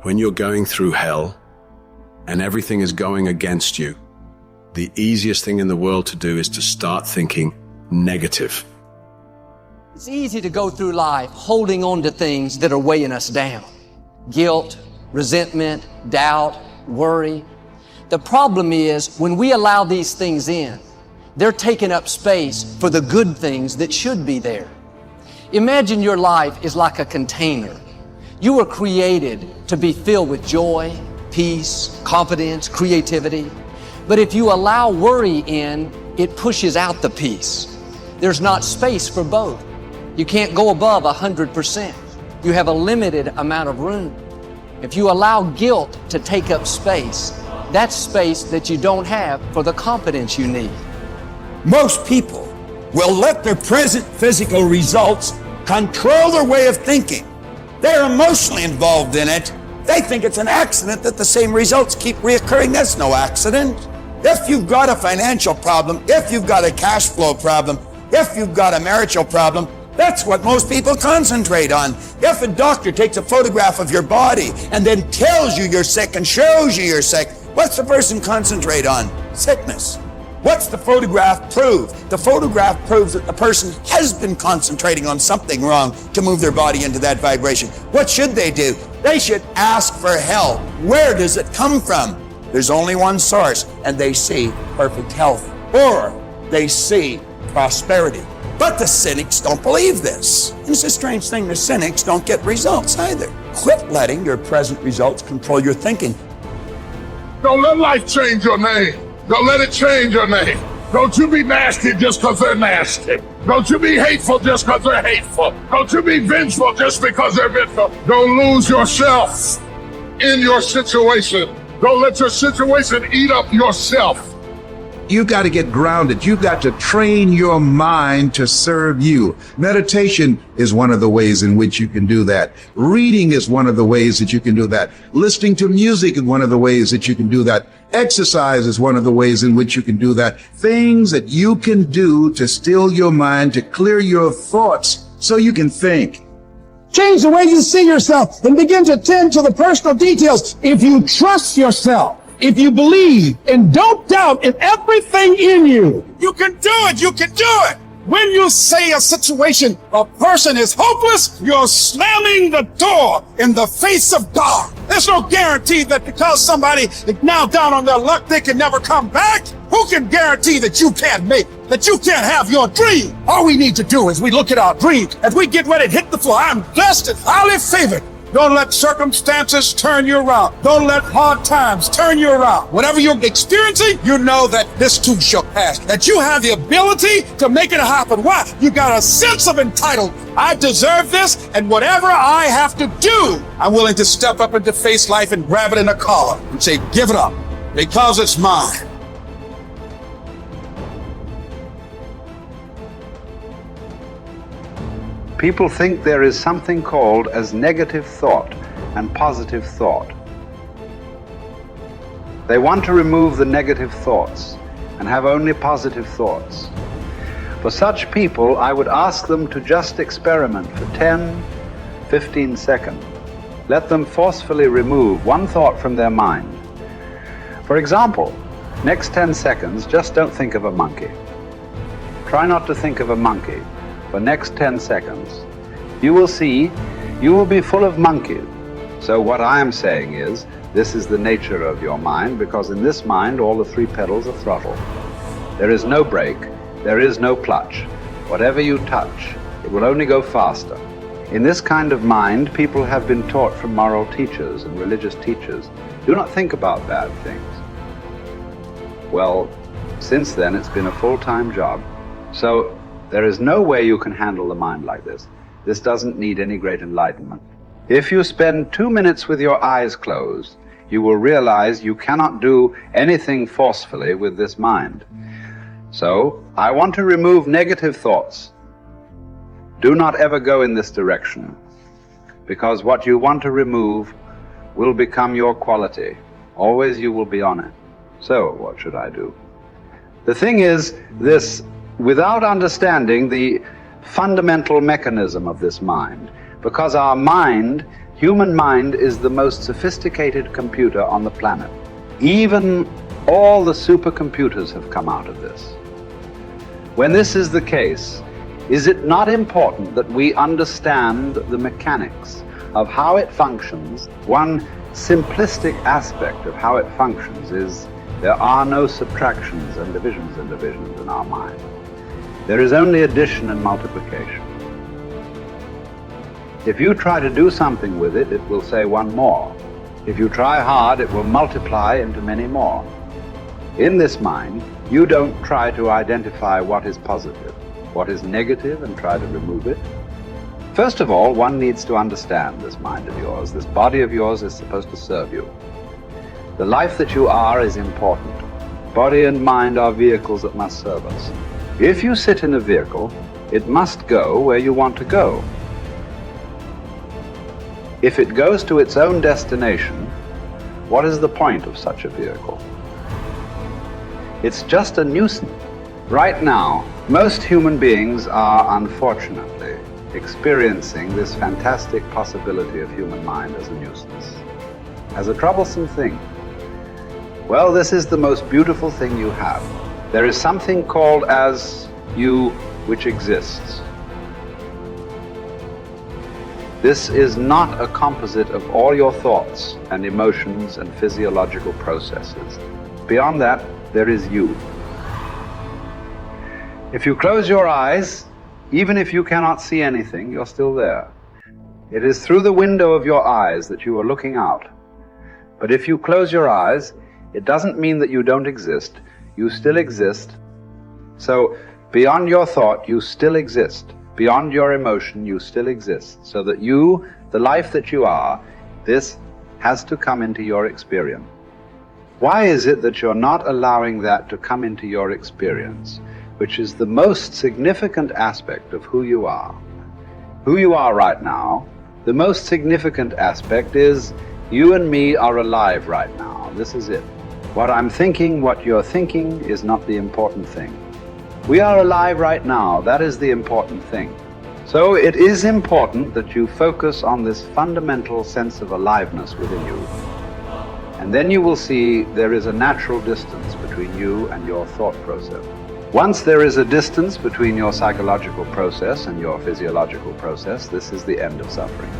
When you're going through hell and everything is going against you, the easiest thing in the world to do is to start thinking negative. It's easy to go through life holding on to things that are weighing us down. Guilt, resentment, doubt, worry. The problem is when we allow these things in, they're taking up space for the good things that should be there. Imagine your life is like a container. You were created to be filled with joy, peace, confidence, creativity. But if you allow worry in, it pushes out the peace. There's not space for both. You can't go above 100%. You have a limited amount of room. If you allow guilt to take up space, that's space that you don't have for the confidence you need. Most people will let their present physical results control their way of thinking. They're emotionally involved in it. They think it's an accident that the same results keep reoccurring. That's no accident. If you've got a financial problem, if you've got a cash flow problem, if you've got a marital problem, that's what most people concentrate on. If a doctor takes a photograph of your body and then tells you you're sick and shows you you're sick, what's the person concentrate on? Sickness. What's the photograph prove? The photograph proves that the person has been concentrating on something wrong to move their body into that vibration. What should they do? They should ask for help. Where does it come from? There's only one source, and they see perfect health, or they see prosperity. But the cynics don't believe this. And it's a strange thing, the cynics don't get results either. Quit letting your present results control your thinking. Don't let life change your name. Don't let it change your name. Don't you be nasty just because they're nasty. Don't you be hateful just because they're hateful. Don't you be vengeful just because they're vengeful. Don't lose yourself in your situation. Don't let your situation eat up yourself. You got to get grounded. You got to train your mind to serve you. Meditation is one of the ways in which you can do that. Reading is one of the ways that you can do that. Listening to music is one of the ways that you can do that. Exercise is one of the ways in which you can do that. Things that you can do to still your mind, to clear your thoughts so you can think. Change the way you see yourself and begin to tend to the personal details. If you trust yourself, if you believe and don't doubt in everything in you, you can do it. You can do it. When you say a situation, a person is hopeless, you're slamming the door in the face of God. There's no guarantee that because somebody is now down on their luck, they can never come back. Who can guarantee that you can't make, that you can't have your dream? All we need to do is we look at our dreams. As we get ready to hit the floor, I'm blessed and highly favored. Don't let circumstances turn you around. Don't let hard times turn you around. Whatever you're experiencing, you know that this too shall pass. That you have the ability to make it happen. Why? You got a sense of entitlement. I deserve this, and whatever I have to do, I'm willing to step up and to face life and grab it in a collar and say, give it up, because it's mine. People think there is something called as negative thought and positive thought. They want to remove the negative thoughts and have only positive thoughts. For such people, I would ask them to just experiment for 10, 15 seconds. Let them forcefully remove one thought from their mind. For example, next 10 seconds, just don't think of a monkey. Try not to think of a monkey. For next 10 seconds, you will see you will be full of monkeys. So what I am saying is, this is the nature of your mind, because in this mind all the 3 pedals are throttle. There is no brake, there is no clutch. Whatever you touch, it will only go faster. In this kind of mind, people have been taught from moral teachers and religious teachers, do not think about bad things. Well, since then it's been a full-time job. So there is no way you can handle the mind like this. This doesn't need any great enlightenment. If you spend 2 minutes with your eyes closed, you will realize you cannot do anything forcefully with this mind. So, I want to remove negative thoughts. Do not ever go in this direction, because what you want to remove will become your quality. Always you will be on it. So, what should I do? The thing is this: without understanding the fundamental mechanism of this mind, because our mind Human mind is the most sophisticated computer on the planet. Even all the supercomputers have come out of this. When this is the case, is it not important that we understand the mechanics of how it functions? One simplistic aspect of how it functions is there are no subtractions and divisions in our mind. There is only addition and multiplication. If you try to do something with it, it will say one more. If you try hard, it will multiply into many more. In this mind, you don't try to identify what is positive, what is negative, and try to remove it. First of all, one needs to understand this mind of yours. This body of yours is supposed to serve you. The life that you are is important. Body and mind are vehicles that must serve us. If you sit in a vehicle, it must go where you want to go. If it goes to its own destination, what is the point of such a vehicle? It's just a nuisance. Right now, most human beings are unfortunately experiencing this fantastic possibility of human mind as a nuisance, as a troublesome thing. Well, this is the most beautiful thing you have. There is something called as you which exists. This is not a composite of all your thoughts and emotions and physiological processes. Beyond that, there is you. If you close your eyes, even if you cannot see anything, you're still there. It is through the window of your eyes that you are looking out. But if you close your eyes, it doesn't mean that you don't exist. You still exist. So beyond your thought, you still exist. Beyond your emotion, you still exist. So that you, the life that you are, this has to come into your experience. Why is it that you're not allowing that to come into your experience, which is the most significant aspect of who you are? Who you are right now, the most significant aspect is you and me are alive right now. This is it. What I'm thinking, what you're thinking is not the important thing. We are alive right now. That is the important thing. So it is important that you focus on this fundamental sense of aliveness within you. And then you will see there is a natural distance between you and your thought process. Once there is a distance between your psychological process and your physiological process, this is the end of suffering.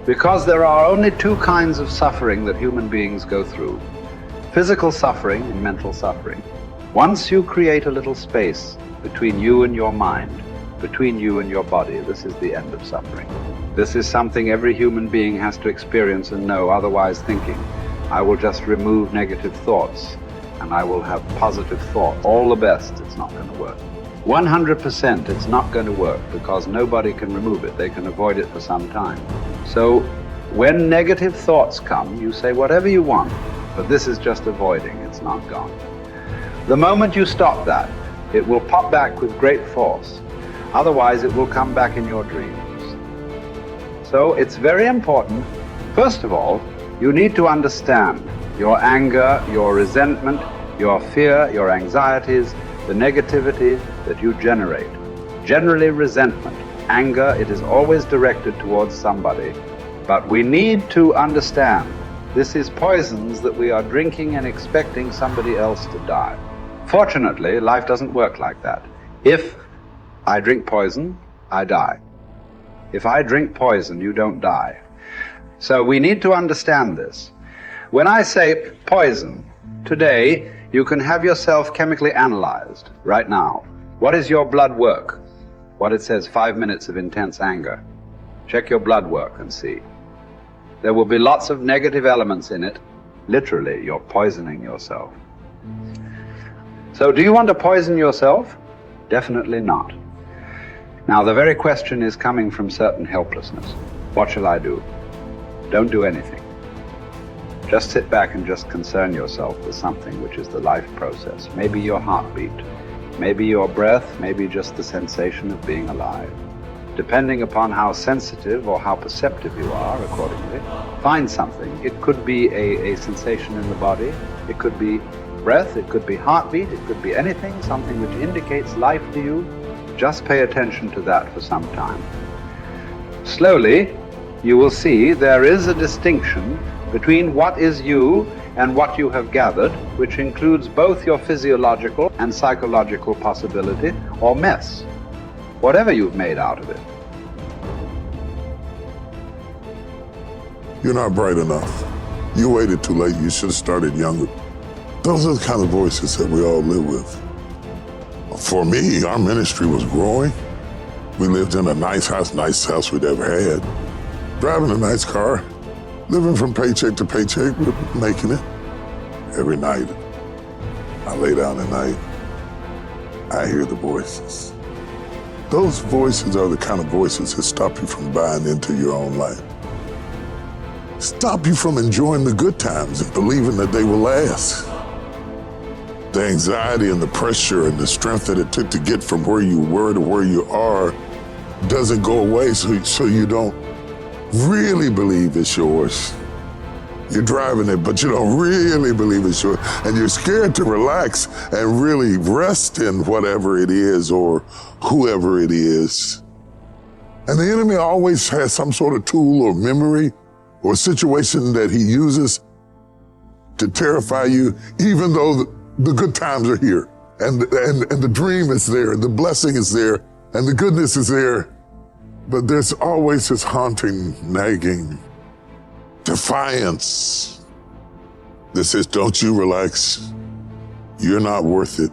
Because there are only two kinds of suffering that human beings go through: physical suffering and mental suffering. Once you create a little space between you and your mind, between you and your body, this is the end of suffering. This is something every human being has to experience and know, otherwise thinking, I will just remove negative thoughts and I will have positive thoughts. All the best, it's not going to work. 100% it's not going to work, because nobody can remove it. They can avoid it for some time. So when negative thoughts come, you say whatever you want, but this is just avoiding, it's not gone. The moment you stop that, it will pop back with great force. Otherwise, it will come back in your dreams. So it's very important. First of all, you need to understand your anger, your resentment, your fear, your anxieties, the negativity that you generate. Generally resentment, anger, it is always directed towards somebody. But we need to understand this is poisons that we are drinking and expecting somebody else to die. Fortunately, life doesn't work like that. If I drink poison, I die. If I drink poison, you don't die. So we need to understand this. When I say poison, today you can have yourself chemically analyzed right now. What is your blood work? What it says, 5 minutes of intense anger. Check your blood work and see. There will be lots of negative elements in it. Literally, you're poisoning yourself. So do you want to poison yourself? Definitely not. Now the very question is coming from certain helplessness. What shall I do? Don't do anything. Just sit back and just concern yourself with something which is the life process. Maybe your heartbeat, maybe your breath, maybe just the sensation of being alive. Depending upon how sensitive or how perceptive you are, accordingly, find something. It could be a sensation in the body, it could be breath, it could be heartbeat, it could be anything, something which indicates life to you. Just pay attention to that for some time. Slowly, you will see there is a distinction between what is you and what you have gathered, which includes both your physiological and psychological possibility or mess, whatever you've made out of it. You're not bright enough. You waited too late. You should have started younger. Those are the kind of voices that we all live with. For me, our ministry was growing. We lived in a nice house we'd ever had. Driving a nice car, living from paycheck to paycheck, but making it. Every night, I lay down at night, I hear the voices. Those voices are the kind of voices that stop you from buying into your own life. Stop you from enjoying the good times and believing that they will last. The anxiety and the pressure and the strength that it took to get from where you were to where you are doesn't go away, so you don't really believe it's yours. You're driving it, but you don't really believe it's yours. And you're scared to relax and really rest in whatever it is or whoever it is. And the enemy always has some sort of tool or memory or situation that he uses to terrify you, even though the good times are here and the dream is there, the blessing is there, and the goodness is there. But there's always this haunting, nagging defiance that says, don't you relax. You're not worth it.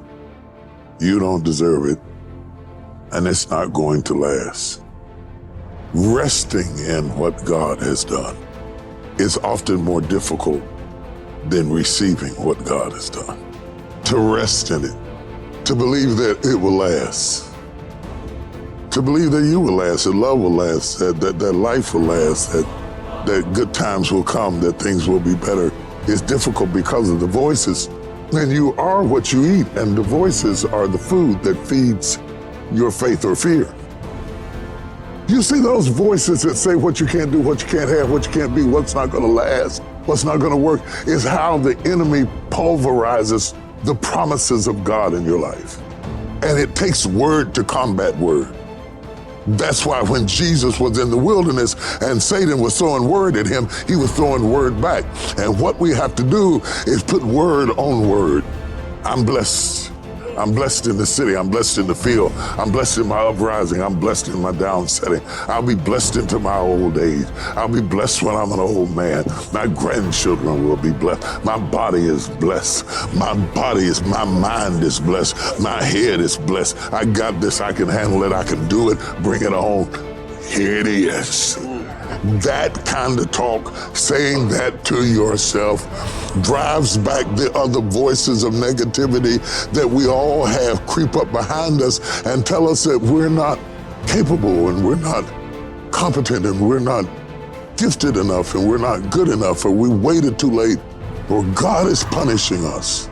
You don't deserve it. And it's not going to last. Resting in what God has done is often more difficult than receiving what God has done. To rest in it, to believe that it will last, to believe that you will last, that love will last, that life will last, that good times will come, that things will be better. It's difficult because of the voices. And you are what you eat, and the voices are the food that feeds your faith or fear. You see those voices that say what you can't do, what you can't have, what you can't be, what's not gonna last, what's not gonna work, is how the enemy pulverizes the promises of God in your life. And it takes word to combat word. That's why when Jesus was in the wilderness and Satan was throwing word at him, he was throwing word back. And what we have to do is put word on word. I'm blessed. I'm blessed in the city. I'm blessed in the field. I'm blessed in my uprising. I'm blessed in my downsetting. I'll be blessed into my old age. I'll be blessed when I'm an old man. My grandchildren will be blessed. My body is blessed. My mind is blessed. My head is blessed. I got this. I can handle it. I can do it. Bring it on. Here it is. That kind of talk, saying that to yourself, drives back the other voices of negativity that we all have creep up behind us and tell us that we're not capable and we're not competent and we're not gifted enough and we're not good enough or we waited too late or God is punishing us.